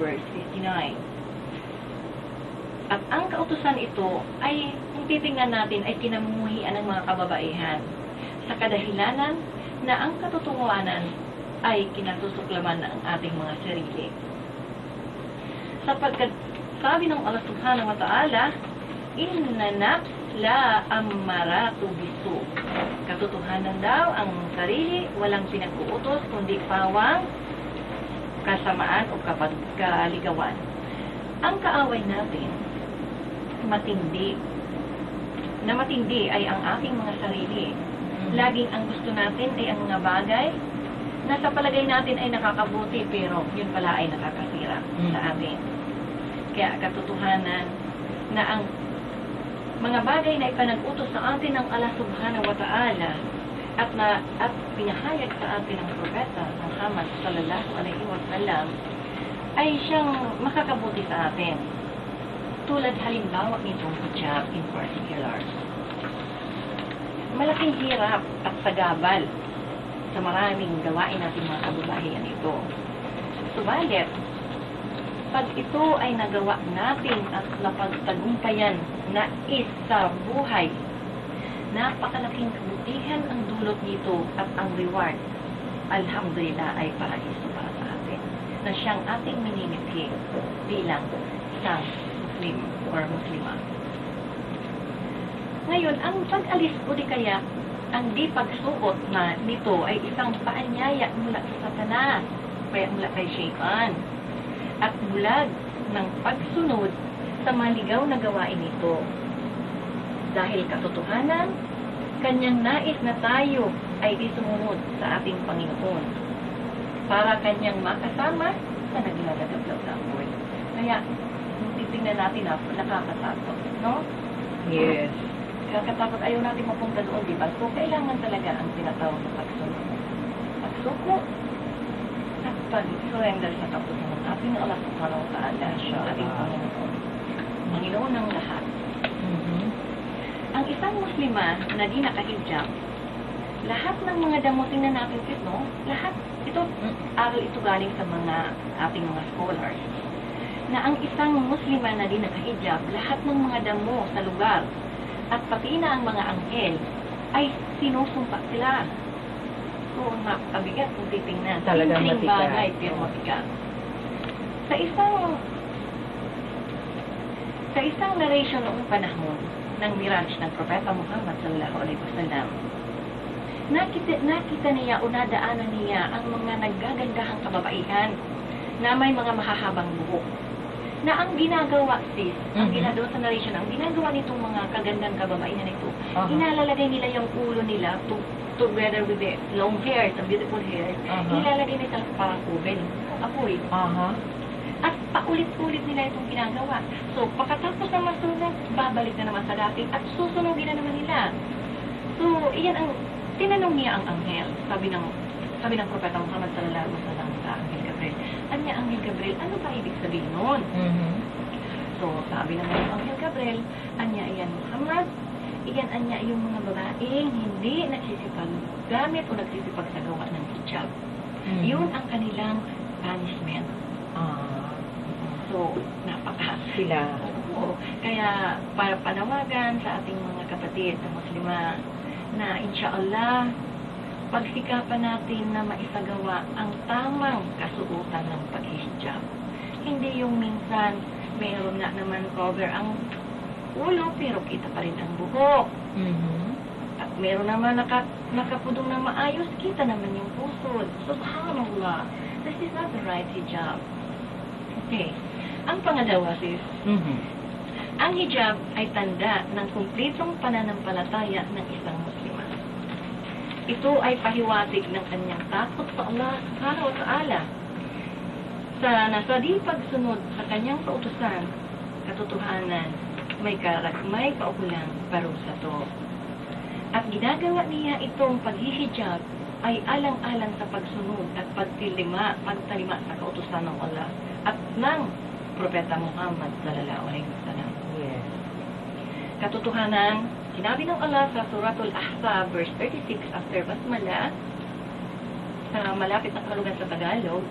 verse 59. At ang kautusan ito ay, kung titingnan natin, ay kinamuhian ng mga kababaihan sa kadahilanan na ang katotohanan ay kinasusuklaman ng ating mga sarili. Sapagkat sabi ng Allah Subhanahu wa Ta'ala, inna nafs la ammaratu bisu. Katotohanan daw ang sarili walang pinag-uutos kundi pawang kasamaan o kaligawan. Ang kaaway natin matindi ay ang ating mga sarili. Laging ang gusto natin ay ang mga bagay na sa palagay natin ay nakakabuti pero yun pala ay nakakasira sa atin. Kaya katotohanan na ang mga bagay na ipanag-utos sa atin ng Allah Subhanahu wa Ta'ala at pinahayag sa atin ng Propeta Muhammad sallallahu alaihi wasallam ay siyang makakabuti sa atin. Tulad halimbawa nitong hijab in particular. Malaking hirap at sagabal sa maraming gawain natin mga kababaihan ito. Subalit, pag ito ay nagawa natin at napagtagumpayan na isa buhay, napakalaking kabutihan ang dulot nito at ang reward, alhamdulillah, ay paraiso para sa atin, na siyang ating minimithi bilang isang Muslim or Muslima. Ngayon, ang pag-alis o di kaya ang di pagsuot na nito ay isang paanyaya mula sa Satanas, kaya mula kay Shaytan, at bulag ng pagsunod sa maligaw na gawain nito. Dahil katotohanan, kanyang nais na tayo ay isumunod sa ating Panginoon para kanyang makasama sa naglalagablaw na apoy. Kaya, kung titingnan natin na nakakatakot, no? Yes. Nakakatakot, ayaw natin mapunta doon, di ba? So, kailangan talaga ang tinatawag na pagsunod. Pagsuko at pag-surrender sa kapunan ng ating Allah Subhanahu wa Ta'ala, siya ating Panginoon. Panginoon ng lahat. Ang isang Muslima na di nakahijab, lahat ng mga damo, tingnan natin ito, lahat, ito, aral ito galing sa mga ating mga scholars, na ang isang Muslima na di nakahijab, lahat ng mga damo sa lugar, at pati na ang mga anghel, ay sinusumpa sila. So, napakabigat kung titingnan. Talagang simpleng matigas. bagay, pero matigas. Sa isang narration noong panahon ng Miraj ng Propeta Muhammad sallallahu alaihi wasallam, nakita niya o nadaanan niya ang mga naggagandahang kababaihan na may mga mahahabang buhok. Na ang ginagawa, ang ginagawa sa narration, ang ginagawa nitong mga kagandang kababaihan ito, inalalagay nila yung ulo nila together with the long hair, the beautiful hair, ilalagay nila sa parang oven, apoy. At paulit-ulit nila itong ginagawa. So, pagkatapos na masunog, babalik na naman sa dati at susunogin na naman nila. So, iyan ang, tinanong niya ang anghel, sabi ng Propeta Muhammad sallallahu alaihi wasallam sa Anghel Gabriel. Anya, Anghel Gabriel, ano ba ibig sabihin nun? So, sabi ng Anghel Gabriel, anya, iyan Muhammad, iyan anya yung mga babaeng hindi nagsisipag-gamit o nagsisipagsagawa ng hijab. Yun ang kanilang punishment. So, Sila. Kaya, para panawagan sa ating mga kapatid na Muslima, na insyaAllah, pagsikapan natin na maisagawa ang tamang kasuotan ng paghihijab. Hindi yung minsan, mayroon nga naman cover ang ulo, pero kita pa rin ang buhok. At mayroon naman nakapudong na maayos, kita naman yung pusod. Subhanallah. This is not the right hijab. Okay. Ang pangalawa, sis, ang hijab ay tanda ng kumplitong pananampalataya ng isang Muslima. Ito ay pahiwatig ng kanyang takot sa Allah Subhanahu wa Ta'ala sa di pagsunod sa kanyang pautusan, katotohanan, may kaukulang parusa to. At ginagawa niya itong paghihijab ay alang-alang sa pagsunod at pagtalima sa kautusan ng Allah at ng Propeta Muhammad sallallahu alaihi wasallam. Yes. Katotohanan, sinabi ng Allah sa Suratul Ahzab, verse 36, after Basmala, sa malapit na kalugan sa Tagalog,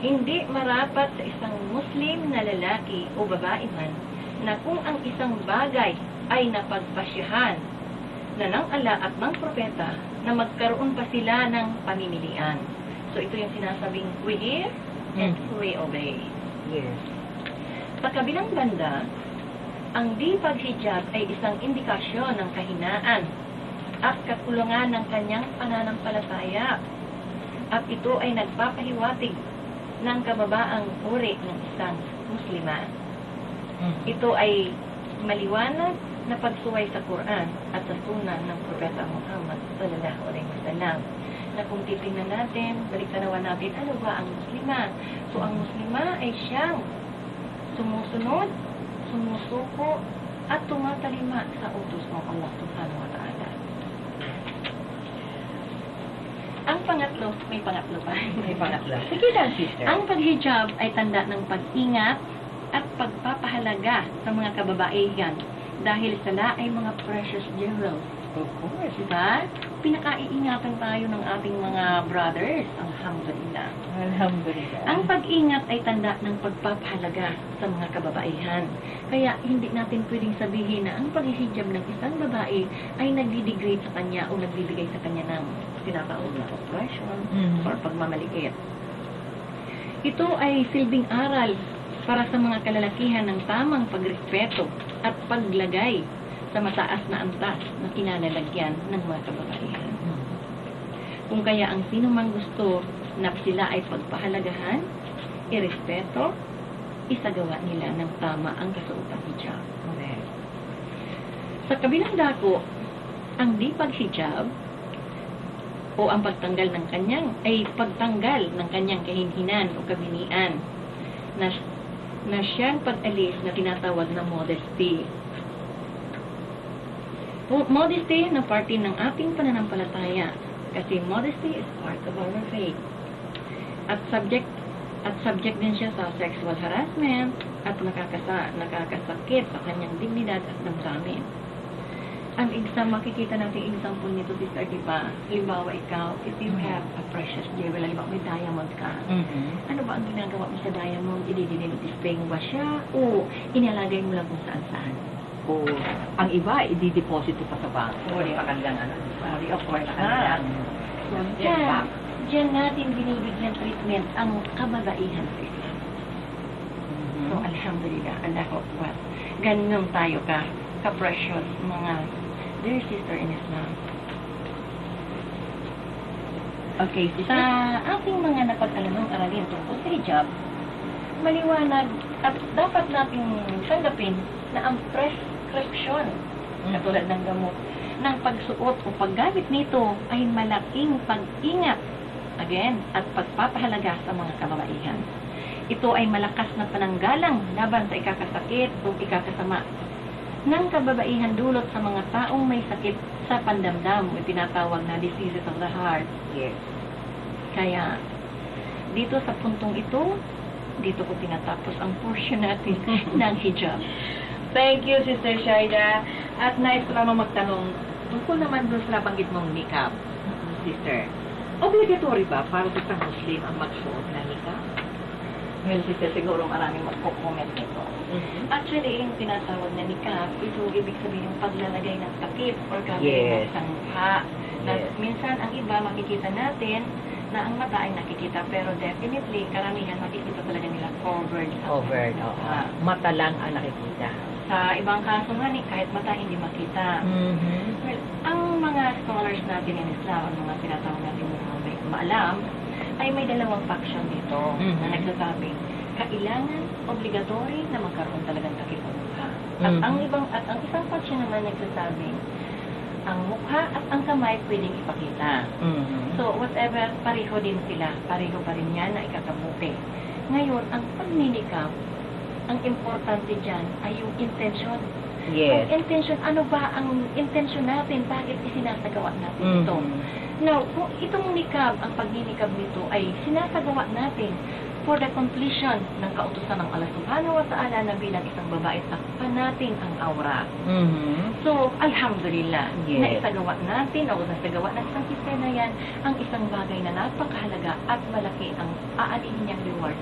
Hindi marapat sa isang Muslim na lalaki o babae man na kung ang isang bagay ay napagpasyahan na ng ala at ng propeta na magkaroon pa sila ng pamimilian. So ito yung sinasabing we hear and we obey. Yes. Sa kabilang banda, ang di paghijab ay isang indikasyon ng kahinaan at kakulangan ng kanyang pananampalataya. At ito ay nagpapahiwatig ng kababaang uri ng isang Muslima. Ito ay maliwanag na pagsuway sa Quran at sa sunan ng Propeta Muhammad sallallahu alaihi wasallam. Na kung titingnan natin, baliktarawan natin, ano ba ang Muslima? So, ang Muslima ay siyang sumusunod, sumusuko, at tumatalima sa utos ng Allah subhanahu wa ta'ala. Ang pangatlo, may pangatlo pa. May pangatlo. Sige lang, sister. Ang paghijab ay tanda ng pag-ingat at pagpapahalaga sa mga kababaihan dahil sila ay mga precious jewels. Of course. Diba? Pinakaiingatan tayo ng ating mga brothers. Alhamdulillah. Alhamdulillah. Ang pag-ingat ay tanda ng pagpapahalaga sa mga kababaihan. Kaya hindi natin pwedeng sabihin na ang paghihijab ng isang babae ay nagdi-degrade sa kanya o nagbibigay sa kanya ng tinatawag na oppression or pagmamaliit. Ito ay silbing aral para sa mga kalalakihan ng tamang pagrespeto at paglagay sa mataas na antas na kinalalagyan ng mga kababaihan. Kung kaya ang sino mang gusto na sila ay pagpahalagahan, irespeto, isagawa nila ng tama ang kasuotang hijab. Correct. Sa kabilang dako, ang di paghijab o ang pagtanggal ng kanyang ay pagtanggal ng kanyang kahinhinan o kabinian na siyang pag-alis na tinatawag na modesty. Modesty na parte ng ating pananampalataya kasi modesty is part of our faith. At subject din siya sa sexual harassment at nakakasakit sa kanyang dignidad at damdamin. Ang makikita natin example nito, sister, di ba? Halimbawa ikaw, if you have a precious jewel, halimbawa may diamond ka, ano ba ang ginagawa mo sa diamond? Display mo ba siya? O inilagay mo lang kung saan-saan? O ang iba, i-deposito pa sa bangko. O pa kanilang ano. Sorry, of course. So, Yes, diyan natin binibigyan treatment ang kababaihan sa Islam. So, alhamdulillah, Allahu Akbar. Ganun tayo ka-precious mga dear sister in Islam. Okay, Sa sister. ating mga napag-alamang aralin tungkol sa hijab, maliwanag at dapat nating tanggapin na ang prescription, katulad ng gamot, ng pagsuot o paggamit nito ay malaking pag-ingat, again, at pagpapahalaga sa mga kababaihan. Ito ay malakas na pananggalang laban sa ikakasakit o ikakasama ng kababaihan dulot sa mga taong may sakit sa pandamdam o tinatawag na diseases of the heart. Yes. Kaya, dito sa puntong ito, dito ko tinatapos ang portion natin ng hijab. Thank you, Sister Shaida. At nais ko lamang magtanong, tungkol naman doon sa nabanggit mong niqab, Sister. Obligatory ba para sa isang Muslim ang magsuot ng niqab? Well, sister, siguro maraming magko-comment nito. Actually, yung tinatawag na niqab, ito ibig sabihin yung paglalagay ng takip or Yes. covering ng mukha. Na Yes. minsan, ang iba makikita natin na ang mata ay nakikita, pero definitely, karamihan makikita talaga nila covered. ang Covered, oo. mukha. Mata lang ang nakikita. Sa ibang kaso nga, kahit mata hindi makita. Well, ang mga scholars natin in Islam, ang mga tinatawag natin mga may maalam, ay may dalawang faction dito na nagsasabi, kailangan obligatory na magkaroon talagang takip ang mukha. At ang isang faction naman nagsasabi, ang mukha at ang kamay pwedeng ipakita. So, whatever, pareho din sila. Pareho pa rin yan na ikakabuti. Ngayon, ang pagninikab, ang importante dyan ay yung intention. Yes. Kung intention, ano ba ang intention natin? Bakit isinasagawa natin ito? Now, kung itong nikab, ang pagninikab nito ay sinasagawa natin for the completion ng kautusan ng Allah Subhanahu wa Ta'ala na bilang isang babae, takpan natin ang aura. So, alhamdulillah, Yes. naisagawa natin o nasagawa ng isang sister na yan ang isang bagay na napakahalaga at malaki ang aanihin niyang reward